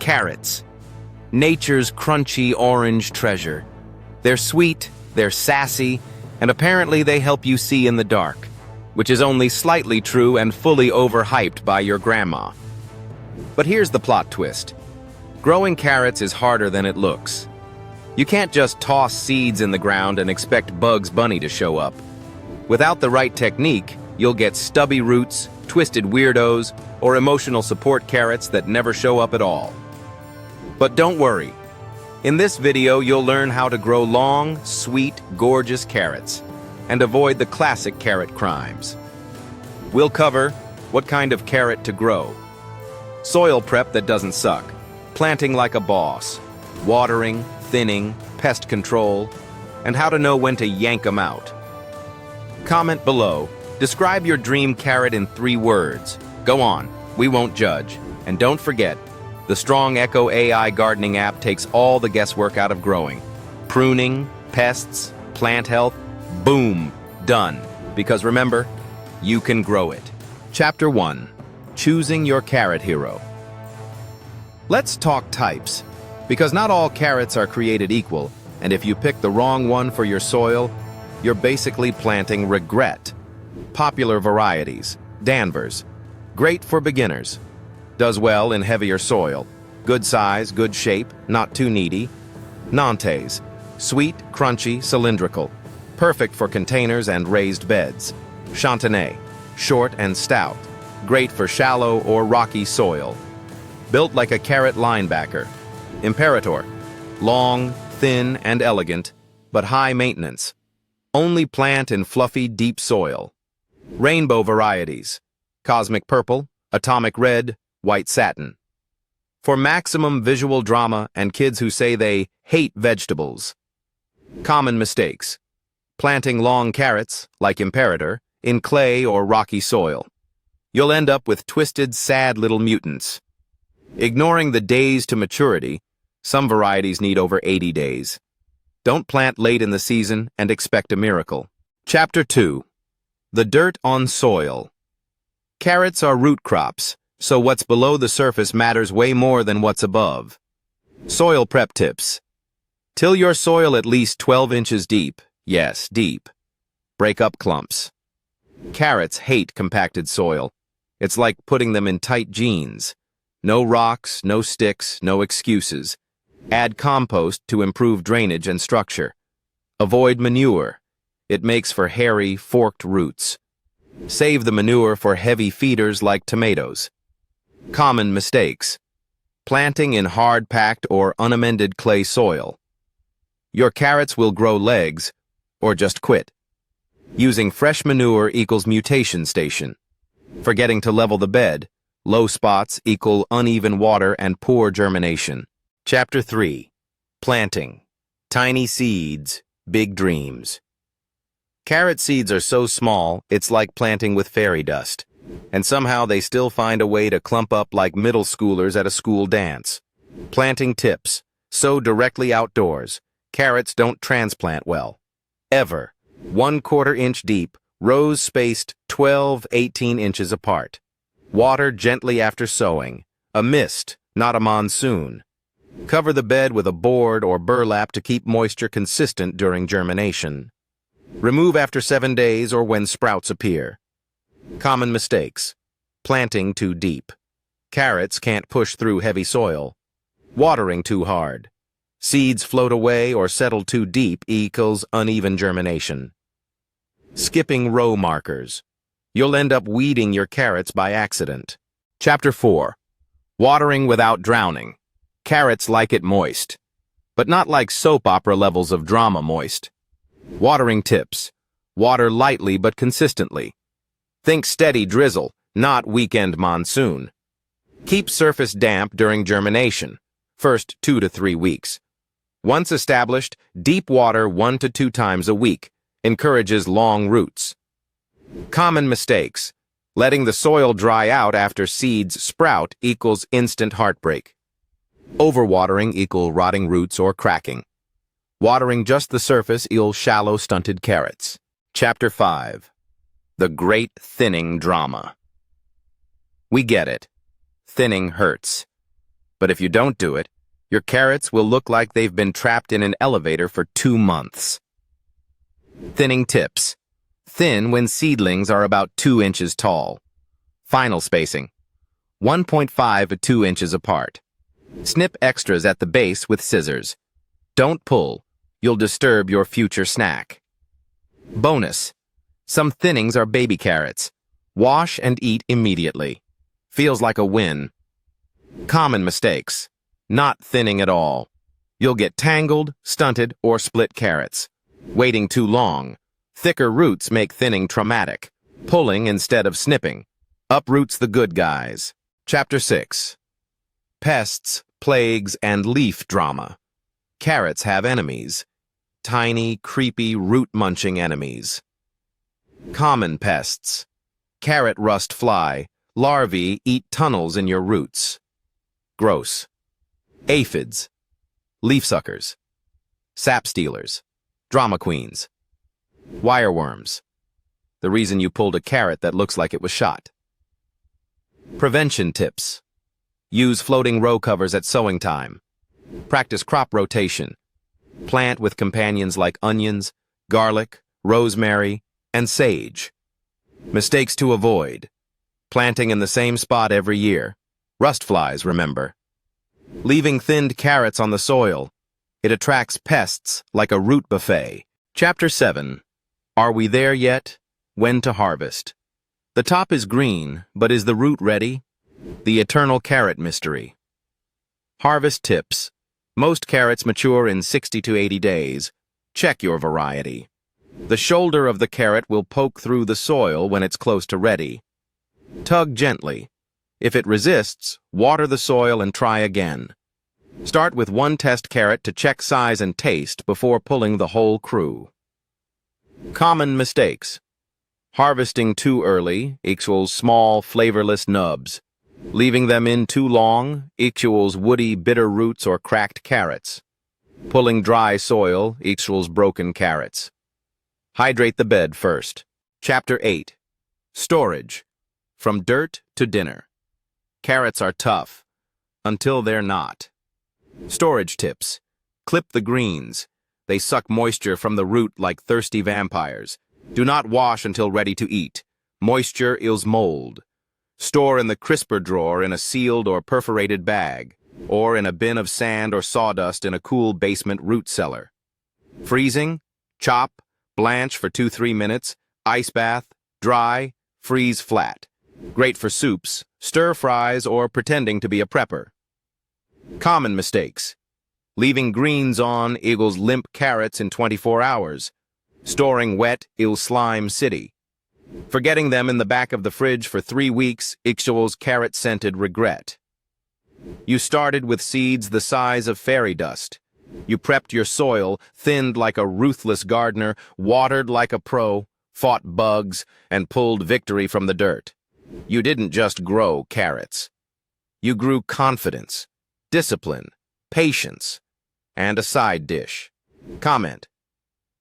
Carrots. Nature's crunchy orange treasure. They're sweet, they're sassy, and apparently they help you see in the dark, which is only slightly true and fully overhyped by your grandma. But here's the plot twist. Growing carrots is harder than it looks. You can't just toss seeds in the ground and expect Bugs Bunny to show up. Without the right technique, you'll get stubby roots, twisted weirdos, or emotional support carrots that never show up at all. But don't worry. In this video, you'll learn how to grow long, sweet, gorgeous carrots and avoid the classic carrot crimes. We'll cover what kind of carrot to grow, soil prep that doesn't suck, planting like a boss, watering, thinning, pest control, and how to know when to yank them out. Comment below. Describe your dream carrot in 3 words. Go on, we won't judge. And don't forget, the Strong Echo AI gardening app takes all the guesswork out of growing. Pruning, pests, plant health, boom, done. Because remember, you can grow it. Chapter 1. Choosing your carrot hero. Let's talk types, because not all carrots are created equal, and if you pick the wrong one for your soil, you're basically planting regret. Popular varieties. Danvers. Great for beginners. Does well in heavier soil. Good size, good shape, not too needy. Nantes. Sweet, crunchy, cylindrical. Perfect for containers and raised beds. Chantenay. Short and stout. Great for shallow or rocky soil. Built like a carrot linebacker. Imperator. Long, thin, and elegant, but high maintenance. Only plant in fluffy, deep soil. Rainbow varieties. Cosmic purple, atomic red, white satin. For maximum visual drama and kids who say they hate vegetables. Common mistakes. Planting long carrots, like Imperator, in clay or rocky soil. You'll end up with twisted, sad little mutants. Ignoring the days to maturity, some varieties need over 80 days. Don't plant late in the season and expect a miracle. Chapter 2. The dirt on soil. Carrots are root crops, so what's below the surface matters way more than what's above. Soil prep tips. Till your soil at least 12 inches deep. Yes, deep. Break up clumps. Carrots hate compacted soil. It's like putting them in tight jeans. No rocks, no sticks, no excuses. Add compost to improve drainage and structure. Avoid manure. It makes for hairy, forked roots. Save the manure for heavy feeders like tomatoes. Common mistakes. Planting in hard-packed or unamended clay soil. Your carrots will grow legs, or just quit. Using fresh manure equals mutation station. Forgetting to level the bed. Low spots equal uneven water and poor germination. Chapter 3. Planting. Tiny seeds, big dreams. Carrot seeds are so small, it's like planting with fairy dust. And somehow they still find a way to clump up like middle schoolers at a school dance. Planting tips. Sow directly outdoors. Carrots don't transplant well. Ever. 1/4 inch deep, rows spaced 12-18 inches apart. Water gently after sowing. A mist, not a monsoon. Cover the bed with a board or burlap to keep moisture consistent during germination. Remove after 7 days or when sprouts appear. Common mistakes. Planting too deep. Carrots can't push through heavy soil. Watering too hard. Seeds float away or settle too deep equals uneven germination. Skipping row markers. You'll end up weeding your carrots by accident. Chapter 4. Watering without drowning. Carrots like it moist, but not like soap opera levels of drama moist. Watering tips. Water lightly but consistently. Think steady drizzle, not weekend monsoon. Keep surface damp during germination, first 2 to 3 weeks. Once established, deep water 1 to 2 times a week. Encourages long roots. Common mistakes. Letting the soil dry out after seeds sprout equals instant heartbreak. Overwatering equals rotting roots or cracking. Watering just the surface equals shallow, stunted carrots. Chapter 5. The Great Thinning Drama. We get it. Thinning hurts. But if you don't do it, your carrots will look like they've been trapped in an elevator for 2 months. Thinning tips. Thin when seedlings are about 2 inches tall. Final spacing. 1.5 to 2 inches apart. Snip extras at the base with scissors. Don't pull. You'll disturb your future snack. Bonus. Some thinnings are baby carrots. Wash and eat immediately. Feels like a win. Common mistakes. Not thinning at all. You'll get tangled, stunted, or split carrots. Waiting too long. Thicker roots make thinning traumatic. Pulling instead of snipping. Uproots the good guys. Chapter 6. Pests, plagues, and leaf drama. Carrots have enemies. Tiny, creepy, root-munching enemies. Common pests. Carrot rust fly. Larvae eat tunnels in your roots. Gross. Aphids. Leaf suckers. Sap stealers. Drama queens. Wireworms. The reason you pulled a carrot that looks like it was shot. Prevention tips. Use floating row covers at sowing time. Practice crop rotation. Plant with companions like onions, garlic, rosemary, and sage. Mistakes to avoid. Planting in the same spot every year. Rust flies, remember. Leaving thinned carrots on the soil. It attracts pests like a root buffet. Chapter 7. Are we there yet? When to harvest. The top is green, but is the root ready? The eternal carrot mystery. Harvest tips. Most carrots mature in 60 to 80 days. Check your variety. The shoulder of the carrot will poke through the soil when it's close to ready. Tug gently. If it resists, water the soil and try again. Start with one test carrot to check size and taste before pulling the whole crew. Common mistakes. Harvesting too early equals small, flavorless nubs. Leaving them in too long equals woody, bitter roots or cracked carrots. Pulling dry soil equals broken carrots. Hydrate the bed first. Chapter 8. Storage. From dirt to dinner. Carrots are tough, until they're not. Storage tips. Clip the greens. They suck moisture from the root like thirsty vampires. Do not wash until ready to eat. Moisture is mold. Store in the crisper drawer in a sealed or perforated bag, or in a bin of sand or sawdust in a cool basement root cellar. Freezing. Chop, blanch for 2-3 minutes, ice bath, dry, freeze flat. Great for soups, stir fries, or pretending to be a prepper. Common mistakes. Leaving greens on equals limp carrots in 24 hours. Storing wet equals slime city. Forgetting them in the back of the fridge for 3 weeks equals carrot-scented regret. You started with seeds the size of fairy dust. You prepped your soil, thinned like a ruthless gardener, watered like a pro, fought bugs, and pulled victory from the dirt. You didn't just grow carrots. You grew confidence, discipline, patience, and a side dish. Comment.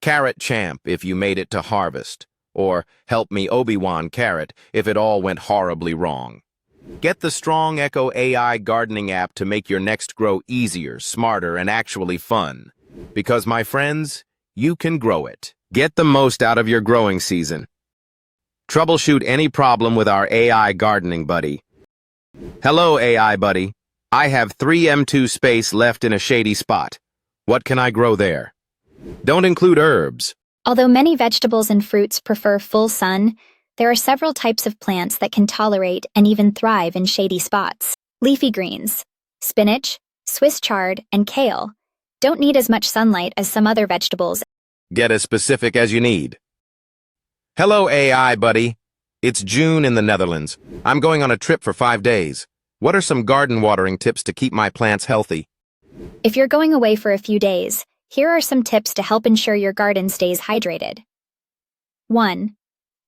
Carrot champ if you made it to harvest, or help me Obi-Wan carrot if it all went horribly wrong. Get the Strong Echo AI gardening app to make your next grow easier, smarter, and actually fun. Because, my friends, you can grow it. Get the most out of your growing season. Troubleshoot any problem with our AI gardening buddy. Hello, AI buddy. I have 3 M2 space left in a shady spot. What can I grow there? Don't include herbs. Although many vegetables and fruits prefer full sun, there are several types of plants that can tolerate and even thrive in shady spots. Leafy greens, spinach, Swiss chard, and kale don't need as much sunlight as some other vegetables. Get as specific as you need. Hello, AI buddy. It's June in the Netherlands. I'm going on a trip for 5 days. What are some garden watering tips to keep my plants healthy? If you're going away for a few days, here are some tips to help ensure your garden stays hydrated. 1.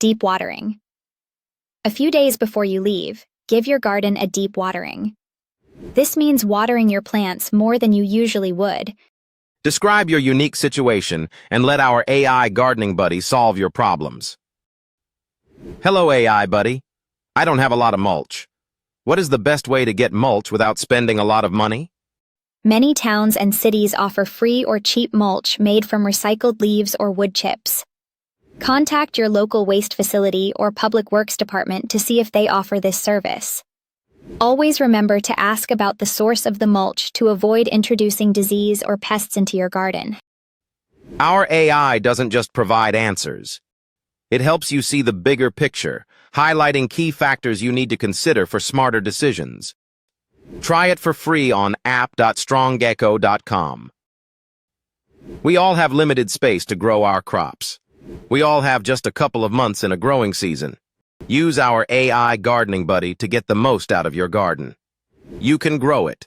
Deep watering. A few days before you leave, give your garden a deep watering. This means watering your plants more than you usually would. Describe your unique situation and let our AI gardening buddy solve your problems. Hello, AI buddy. I don't have a lot of mulch. What is the best way to get mulch without spending a lot of money? Many towns and cities offer free or cheap mulch made from recycled leaves or wood chips. Contact your local waste facility or public works department to see if they offer this service. Always remember to ask about the source of the mulch to avoid introducing disease or pests into your garden. Our AI doesn't just provide answers. It helps you see the bigger picture, highlighting key factors you need to consider for smarter decisions. Try it for free on app.stronggecko.com. We all have limited space to grow our crops. We all have just a couple of months in a growing season. Use our AI gardening buddy to get the most out of your garden. You can grow it.